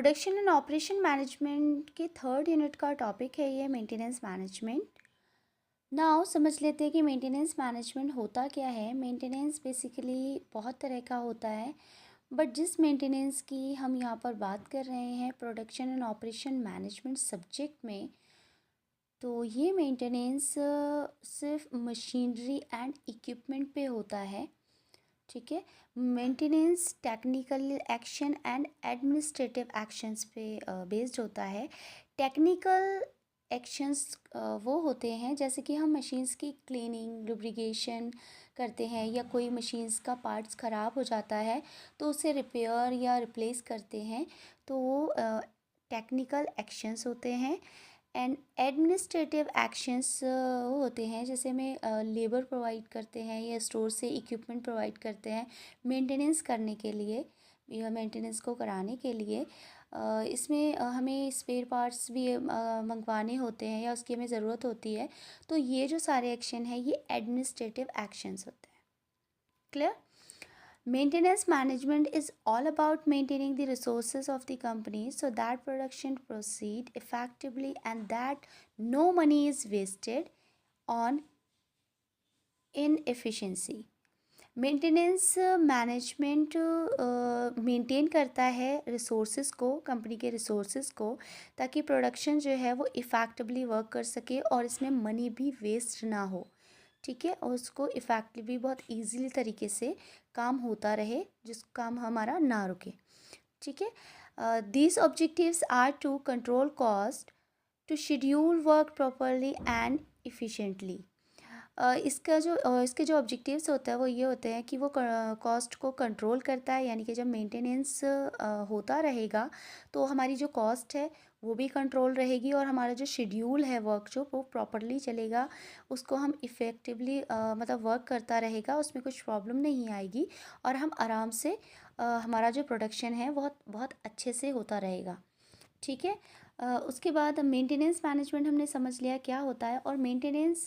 Production and operation management के third unit का topic है ये मेंटेनेंस मैनेजमेंट। नाउ समझ लेते हैं कि मेंटेनेंस मैनेजमेंट होता क्या है। मेंटेनेंस बेसिकली बहुत तरह का होता है, बट जिस मेंटेनेंस की हम यहाँ पर बात कर रहे हैं production and operation management subject में, तो ये मेंटेनेंस सिर्फ मशीनरी एंड इक्विपमेंट पे होता है। ठीक है। Maintenance technical action and administrative actions पे बेस्ड होता है। टेक्निकल एक्शंस वो होते हैं जैसे कि हम मशीन्स की क्लीनिंग लुब्रिकेशन करते हैं, या कोई मशीन्स का पार्ट्स ख़राब हो जाता है तो उसे रिपेयर या रिप्लेस करते हैं, तो वो टेक्निकल एक्शंस होते हैं। एंड एडमिनिस्ट्रेटिव एक्शंस होते हैं जैसे हमें लेबर प्रोवाइड करते हैं या स्टोर से इक्विपमेंट प्रोवाइड करते हैं मेंटेनेंस करने के लिए या मेंटेनेंस को कराने के लिए। इसमें हमें स्पेयर पार्ट्स भी मंगवाने होते हैं या उसकी हमें ज़रूरत होती है, तो ये जो सारे एक्शन हैं ये एडमिनिस्ट्रेटिव एक्शंस होते हैं। Clear? Maintenance management is all about maintaining the resources of the company so that production proceed effectively and that no money is wasted on inefficiency. Maintenance management maintain करता है resources को, company के resources को, ताकि production जो है वो effectively work कर सके और इसमें मनी भी वेस्ट ना हो। ठीक है, और उसको इफ़ेक्टिवली बहुत इजीली तरीके से काम होता रहे, जिस काम हमारा ना रुके। ठीक है। These objectives are to control cost, to schedule work properly and efficiently. इसके जो ऑब्जेक्टिव्स होता है वो ये होते हैं कि वो कॉस्ट को कंट्रोल करता है, यानी कि जब मेंटेनेंस होता रहेगा तो हमारी जो कॉस्ट है वो भी कंट्रोल रहेगी और हमारा जो शेड्यूल है वर्क जो वो प्रॉपरली चलेगा, उसको हम इफ़ेक्टिवली मतलब वर्क करता रहेगा, उसमें कुछ प्रॉब्लम नहीं आएगी और हम आराम से हमारा जो प्रोडक्शन है बहुत बहुत अच्छे से होता रहेगा। ठीक है। उसके बाद मेंटेनेंस मैनेजमेंट हमने समझ लिया क्या होता है, और मेंटेनेंस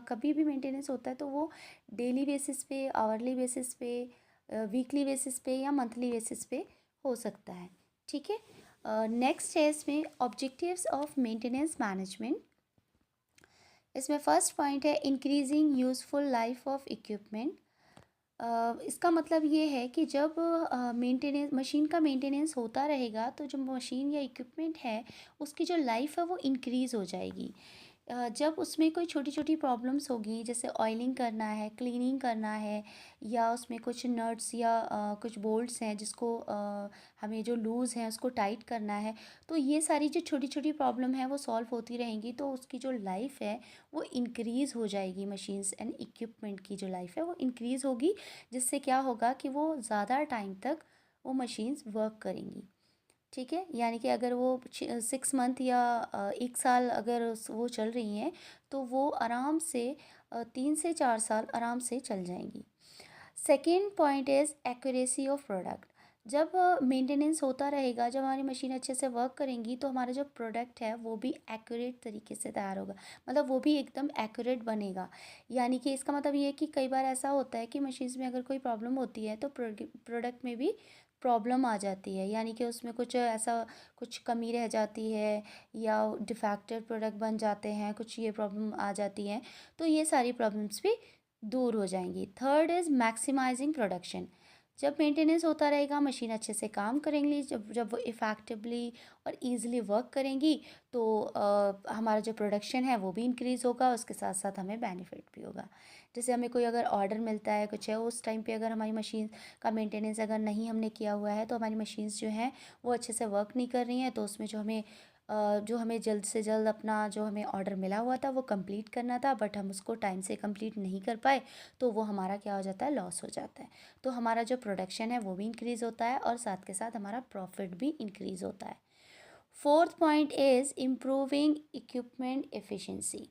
कभी भी मेंटेनेंस होता है तो वो डेली बेसिस पे, आवरली बेसिस पे, वीकली बेसिस पे या मंथली बेसिस पे हो सकता है। ठीक है। नेक्स्ट है इसमें ऑब्जेक्टिव्स ऑफ मेंटेनेंस मैनेजमेंट। इसमें फर्स्ट पॉइंट है increasing useful life of equipment. इसका मतलब ये है कि जब मेंटेनेंस मशीन का मेंटेनेंस होता रहेगा तो जो मशीन या इक्विपमेंट है उसकी जो लाइफ है वो इंक्रीज़ हो जाएगी। जब उसमें कोई छोटी छोटी प्रॉब्लम्स होगी, जैसे ऑयलिंग करना है, क्लीनिंग करना है, या उसमें कुछ नट्स या कुछ बोल्ट्स हैं जिसको हमें जो लूज़ हैं उसको टाइट करना है, तो ये सारी जो छोटी छोटी प्रॉब्लम है वो सॉल्व होती रहेंगी, तो उसकी जो लाइफ है वो इंक्रीज़ हो जाएगी। मशीन्स एंड इक्विपमेंट की जो लाइफ है वो इंक्रीज़ होगी, जिससे क्या होगा कि वो ज़्यादा टाइम तक वो मशीन्स वर्क करेंगी। ठीक है, यानी कि अगर वो 6 मंथ या 1 साल अगर वो चल रही हैं तो वो आराम से 3 से 4 साल आराम से चल जाएंगी। Second point is accuracy of product. जब मेंटेनेंस होता रहेगा, जब हमारी मशीन अच्छे से वर्क करेंगी तो हमारा जो प्रोडक्ट है वो भी एक्यूरेट तरीके से तैयार होगा, मतलब वो भी एकदम एक्यूरेट बनेगा। यानी कि इसका मतलब ये है कि कई बार ऐसा होता है कि मशीन्स में अगर कोई प्रॉब्लम होती है तो प्रोडक्ट में भी प्रॉब्लम आ जाती है, यानी कि उसमें कुछ ऐसा कुछ कमी रह जाती है या डिफेक्टेड प्रोडक्ट बन जाते हैं, कुछ ये प्रॉब्लम आ जाती हैं, तो ये सारी प्रॉब्लम्स भी दूर हो जाएंगी। Third is maximising production. जब मेंटेनेंस होता रहेगा, मशीन अच्छे से काम करेंगी, जब जब वो इफ़ेक्टिवली और इजीली वर्क करेंगी तो हमारा जो प्रोडक्शन है वो भी इंक्रीज़ होगा, उसके साथ साथ हमें बेनिफिट भी होगा। जैसे हमें कोई अगर ऑर्डर मिलता है कुछ है, उस टाइम पे अगर हमारी मशीन का मेंटेनेंस अगर नहीं हमने किया हुआ है तो हमारी मशीन्स जो हैं वो अच्छे से वर्क नहीं कर रही हैं, तो उसमें जो हमें जल्द से जल्द अपना जो हमें ऑर्डर मिला हुआ था वो कंप्लीट करना था, बट हम उसको टाइम से कंप्लीट नहीं कर पाए, तो वो हमारा क्या हो जाता है, लॉस हो जाता है। तो हमारा जो प्रोडक्शन है वो भी इंक्रीज़ होता है और साथ के साथ हमारा प्रॉफिट भी इंक्रीज़ होता है। Fourth point is improving equipment efficiency.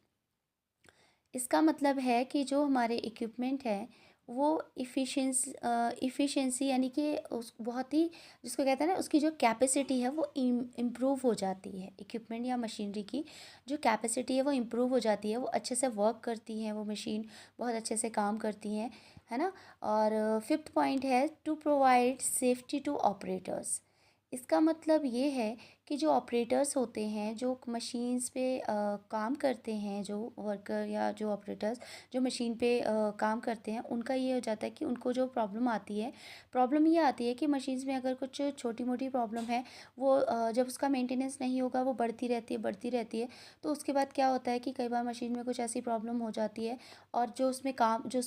इसका मतलब है कि जो हमारे इक्विपमेंट हैं वो इफ़िशेंसी यानी कि उस बहुत ही, जिसको कहते हैं ना, उसकी जो कैपेसिटी है वो इम्प्रूव हो जाती है। इक्विपमेंट या मशीनरी की जो कैपेसिटी है वो इम्प्रूव हो जाती है, वो अच्छे से वर्क करती हैं, वो मशीन बहुत अच्छे से काम करती हैं, है ना। और फिफ्थ पॉइंट है to provide safety to operators. इसका मतलब ये है कि जो ऑपरेटर्स होते हैं, जो मशीन्स पे काम करते हैं, जो वर्कर या जो ऑपरेटर्स जो मशीन पे काम करते हैं, उनका ये हो जाता है कि उनको जो प्रॉब्लम आती है, प्रॉब्लम ये आती है कि मशीन्स में अगर कुछ छोटी मोटी प्रॉब्लम है, वो जब उसका मेंटेनेंस नहीं होगा, वो बढ़ती रहती है। तो उसके बाद क्या होता है कि कई बार मशीन में कुछ ऐसी प्रॉब्लम हो जाती है, और जो उस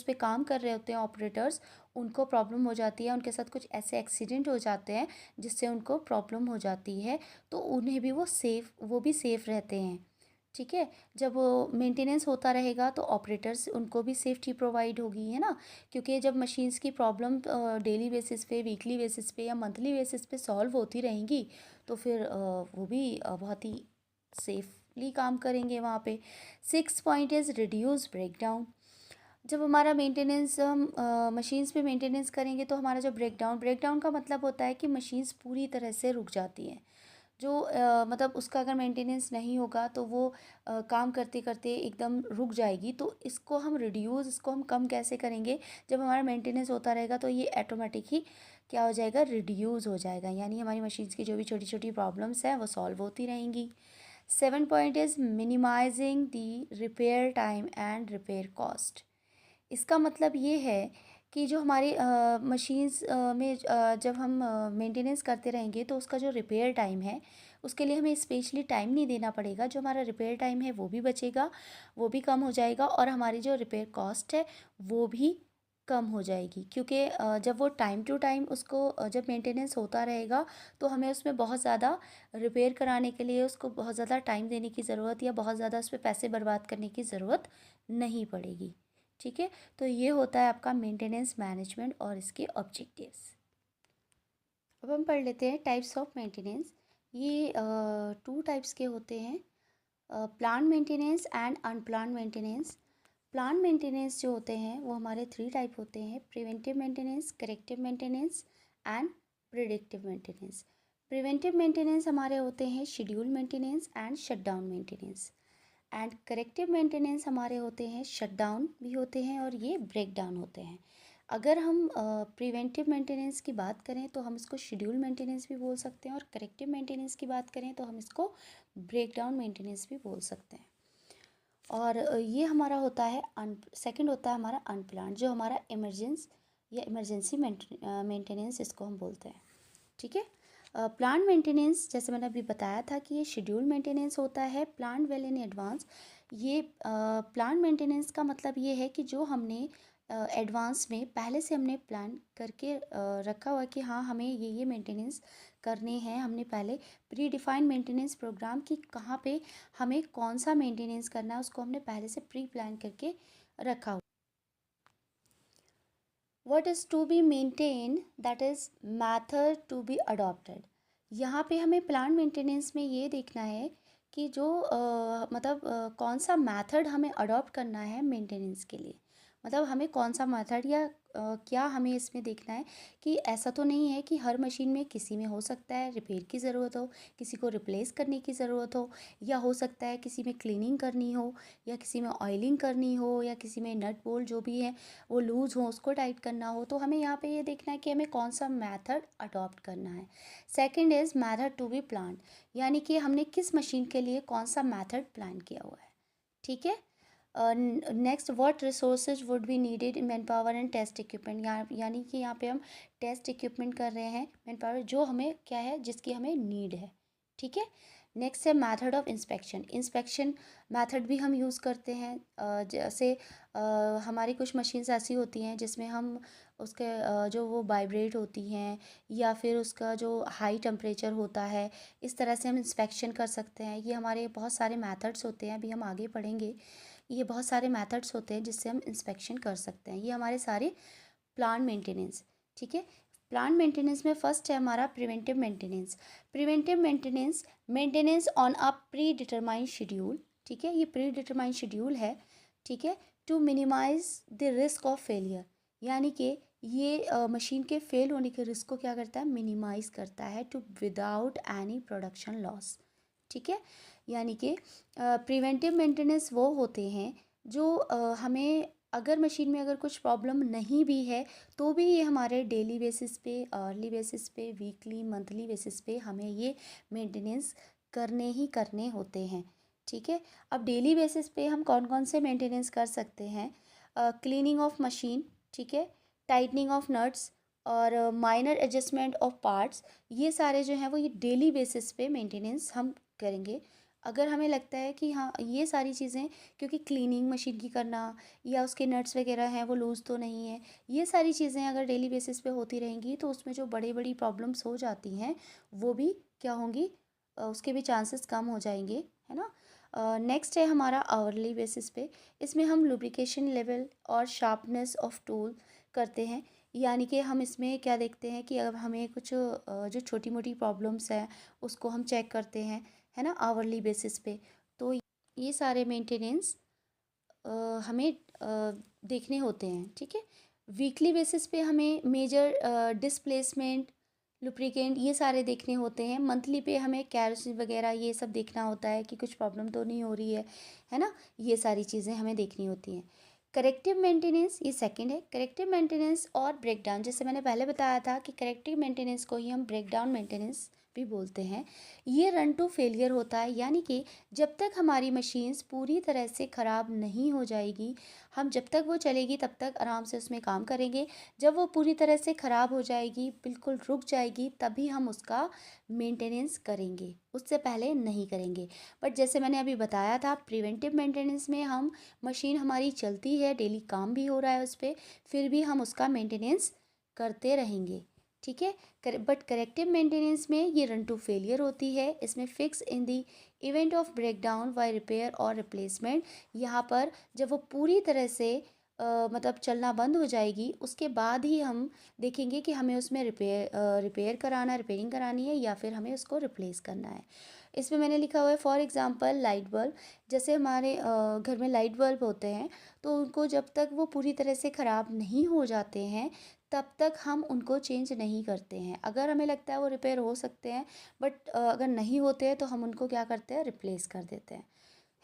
पे काम कर रहे होते हैं ऑपरेटर्स, उनको प्रॉब्लम हो जाती है, उनके साथ कुछ ऐसे एक्सीडेंट हो जाते हैं जिससे उनको प्रॉब्लम हो जाती है, तो उन्हें भी वो भी सेफ़ रहते हैं। ठीक है? जब वो मेंटेनेंस होता रहेगा तो ऑपरेटर्स उनको भी सेफ्टी प्रोवाइड होगी, है ना? क्योंकि जब मशीन्स की प्रॉब्लम डेली बेसिस पे, वीकली बेसिस पे या मंथली बेसिस पे सॉल्व होती रहेंगी, तो फिर वो भी बहुत ही सेफली काम करेंगे वहाँ पे। 6 पॉइंट इज़ रिड्यूस ब्रेकडाउन। जब हमारा मेंटेनेंस हम मशीन्स पे मेंटेनेंस करेंगे, तो हमारा जो ब्रेकडाउन का मतलब होता है कि मशीन्स पूरी तरह से रुक जाती हैं। जो मतलब उसका अगर मेंटेनेंस नहीं होगा तो वो काम करते करते एकदम रुक जाएगी। तो इसको हम कम कैसे करेंगे? जब हमारा मेंटेनेंस होता रहेगा तो ये ऑटोमेटिक ही क्या हो जाएगा, रिड्यूस हो जाएगा, यानी हमारी मशीन्स की जो भी छोटी छोटी प्रॉब्लम्स हैं वो सॉल्व होती रहेंगी। 7 point is minimising the repair time and repair cost. इसका मतलब ये है कि जो हमारी मशीन्स में जब हम मेंटेनेंस करते रहेंगे, तो उसका जो रिपेयर टाइम है, उसके लिए हमें स्पेशली टाइम नहीं देना पड़ेगा। जो हमारा रिपेयर टाइम है वो भी बचेगा, वो भी कम हो जाएगा, और हमारी जो रिपेयर कॉस्ट है वो भी कम हो जाएगी। क्योंकि जब वो टाइम टू टाइम जब मेंटेनेंस होता रहेगा, तो हमें उसमें बहुत ज़्यादा रिपेयर कराने के लिए उसको बहुत ज़्यादा टाइम देने की ज़रूरत या बहुत ज़्यादा उस पर पैसे बर्बाद करने की ज़रूरत नहीं पड़ेगी। ठीक है? तो ये होता है आपका मेंटेनेंस मैनेजमेंट और इसके ऑब्जेक्टिव्स। अब हम पढ़ लेते हैं टाइप्स ऑफ मेंटेनेंस। ये 2 टाइप्स के होते हैं, plan maintenance and unplan maintenance. Plan maintenance जो होते हैं वो हमारे 3 टाइप होते हैं: preventive maintenance, corrective maintenance and predictive maintenance. Preventive maintenance हमारे होते हैं schedule maintenance and shutdown maintenance, and corrective maintenance हमारे होते हैं शटडाउन भी होते हैं और ये ब्रेक डाउन होते हैं। अगर हम प्रिवेंटिव मेंटेनेंस की बात करें तो हम इसको शेड्यूल मेंटेनेंस भी बोल सकते हैं, और करेक्टिव मेंटेनेंस की बात करें तो हम इसको ब्रेक डाउन मेंटेनेंस भी बोल सकते हैं। और ये हमारा होता है सेकंड होता है हमारा अनप्लान्ड, जो हमारा इमरजेंसी मेंटेनेंस इसको हम बोलते हैं। ठीक है? प्लान मेंटेनेंस, जैसे मैंने अभी बताया था कि ये शेड्यूल मेंटेनेंस होता है, प्लान वेल इन एडवांस। ये प्लान मेंटेनेंस का मतलब ये है कि जो हमने एडवांस में पहले से हमने प्लान करके रखा हुआ है कि हाँ, हमें ये मेंटेनेंस करने हैं। हमने पहले प्री डिफाइंड मेंटेनेंस प्रोग्राम की कहाँ पे हमें कौन सा मेंटेनेंस करना है, उसको हमने पहले से प्री प्लान करके रखा। What is to be maintained, that is method to be adopted। यहाँ पे हमें प्लांट मेंटेनेंस में ये देखना है कि जो कौन सा मेथड हमें अडॉप्ट करना है मेंटेनेंस के लिए। मतलब हमें कौन सा मेथड या क्या हमें इसमें देखना है कि ऐसा तो नहीं है कि हर मशीन में किसी में हो सकता है रिपेयर की ज़रूरत हो, किसी को रिप्लेस करने की ज़रूरत हो, या हो सकता है किसी में क्लीनिंग करनी हो, या किसी में ऑयलिंग करनी हो, या किसी में नट बोल्ट जो भी है वो लूज़ हो उसको टाइट करना हो। तो हमें यहाँ पे ये देखना है कि हमें कौन सा मेथड अडॉप्ट करना है। Second is method to be plan, यानी कि हमने किस मशीन के लिए कौन सा मेथड प्लान किया हुआ है। ठीक है? Next, what resources would be needed in man power and test equipment. यानी कि यहाँ पे हम टेस्ट इक्विपमेंट कर रहे हैं, मैन पावर जो हमें क्या है, जिसकी हमें नीड है। ठीक है? नेक्स्ट है method of inspection. Inspection method भी हम यूज़ करते हैं। जैसे हमारी कुछ मशीन्स ऐसी होती हैं जिसमें हम उसके जो वो वाइब्रेट होती हैं, या फिर उसका जो हाई टेम्परेचर होता है, इस तरह से हम इंस्पेक्शन कर सकते हैं। ये हमारे बहुत सारे मेथड्स होते हैं, अभी हम आगे पढ़ेंगे। ये बहुत सारे मेथड्स होते हैं जिससे हम इंस्पेक्शन कर सकते हैं। ये हमारे सारे प्लांट मेंटेनेंस। ठीक है? प्लांट मेंटेनेंस में फर्स्ट है हमारा preventive maintenance. Preventive maintenance, maintenance on a predetermined schedule. ठीक है? ये प्री डिटरमाइंड शेड्यूल है। ठीक है? To minimise the risk of failure, यानी कि ये मशीन के फेल होने के रिस्क को क्या करता है, मिनिमाइज करता है, to without any production loss. ठीक है? यानी कि प्रिवेंटिव मेंटेनेंस वो होते हैं जो हमें अगर मशीन में अगर कुछ प्रॉब्लम नहीं भी है तो भी ये हमारे डेली बेसिस पे, अर्ली बेसिस पे, वीकली, मंथली बेसिस पे हमें ये मेंटेनेंस करने ही करने होते हैं। ठीक है। अब डेली बेसिस पे हम कौन कौन से मेंटेनेंस कर सकते हैं? क्लीनिंग ऑफ मशीन, ठीक है, टाइटनिंग ऑफ नट्स और माइनर एडजस्टमेंट ऑफ पार्ट्स, ये सारे जो हैं वो ये डेली बेसिस पे मेंटेनेंस हम करेंगे। अगर हमें लगता है कि हाँ ये सारी चीज़ें, क्योंकि क्लीनिंग मशीन की करना या उसके नट्स वगैरह हैं वो लूज़ तो नहीं है, ये सारी चीज़ें अगर डेली बेसिस पे होती रहेंगी तो उसमें जो बड़ी बड़ी प्रॉब्लम्स हो जाती हैं वो भी क्या होंगी, उसके भी चांसेस कम हो जाएंगे, है ना। नेक्स्ट है हमारा आवरली बेसिस पे। इसमें हम लुब्रिकेशन लेवल और शार्पनेस ऑफ टूल करते हैं। यानी कि हम इसमें क्या देखते हैं कि अगर हमें कुछ जो छोटी मोटी प्रॉब्लम्स हैं उसको हम चेक करते हैं, है ना, आवरली बेसिस पे। तो ये सारे मेंटेनेंस हमें देखने होते हैं। ठीक है। वीकली बेसिस पे हमें मेजर डिस्प्लेसमेंट, लुब्रिकेंट, ये सारे देखने होते हैं। मंथली पे हमें कैरोसिन वगैरह ये सब देखना होता है कि कुछ प्रॉब्लम तो नहीं हो रही है ना। ये सारी चीज़ें हमें देखनी होती हैं। करेक्टिव मेंटेनेंस ये सेकंड है। करेक्टिव मेंटेनेंस और ब्रेकडाउन, जैसे मैंने पहले बताया था कि करेक्टिव मेंटेनेंस को ही हम ब्रेकडाउन मेंटेनेंस भी बोलते हैं। ये रन टू फेलियर होता है, यानी कि जब तक हमारी मशीन्स पूरी तरह से ख़राब नहीं हो जाएगी, हम जब तक वो चलेगी तब तक आराम से उसमें काम करेंगे। जब वो पूरी तरह से ख़राब हो जाएगी, बिल्कुल रुक जाएगी, तभी हम उसका मेंटेनेंस करेंगे, उससे पहले नहीं करेंगे। बट जैसे मैंने अभी बताया था, प्रिवेंटिव मेंटेनेंस में हम मशीन हमारी चलती है, डेली काम भी हो रहा है उस पर, फिर भी हम उसका मेंटेनेंस करते रहेंगे। ठीक है। बट करेक्टिव मेंटेनेंस में ये रन टू फेलियर होती है। इसमें fix in the event of breakdown by repair और रिप्लेसमेंट, यहाँ पर जब वो पूरी तरह से मतलब चलना बंद हो जाएगी उसके बाद ही हम देखेंगे कि हमें उसमें रिपेयर कराना, रिपेयरिंग करानी है या फिर हमें उसको रिप्लेस करना है। इसमें मैंने लिखा हुआ है फॉर एग्जांपल लाइट बल्ब। जैसे हमारे घर में लाइट बल्ब होते हैं तो उनको जब तक वो पूरी तरह से ख़राब नहीं हो जाते हैं तब तक हम उनको चेंज नहीं करते हैं। अगर हमें लगता है वो रिपेयर हो सकते हैं, बट अगर नहीं होते हैं तो हम उनको क्या करते हैं, रिप्लेस कर देते हैं,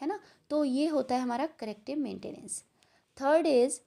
है ना। तो ये होता है हमारा करेक्टिव मेंटेनेंस। Third is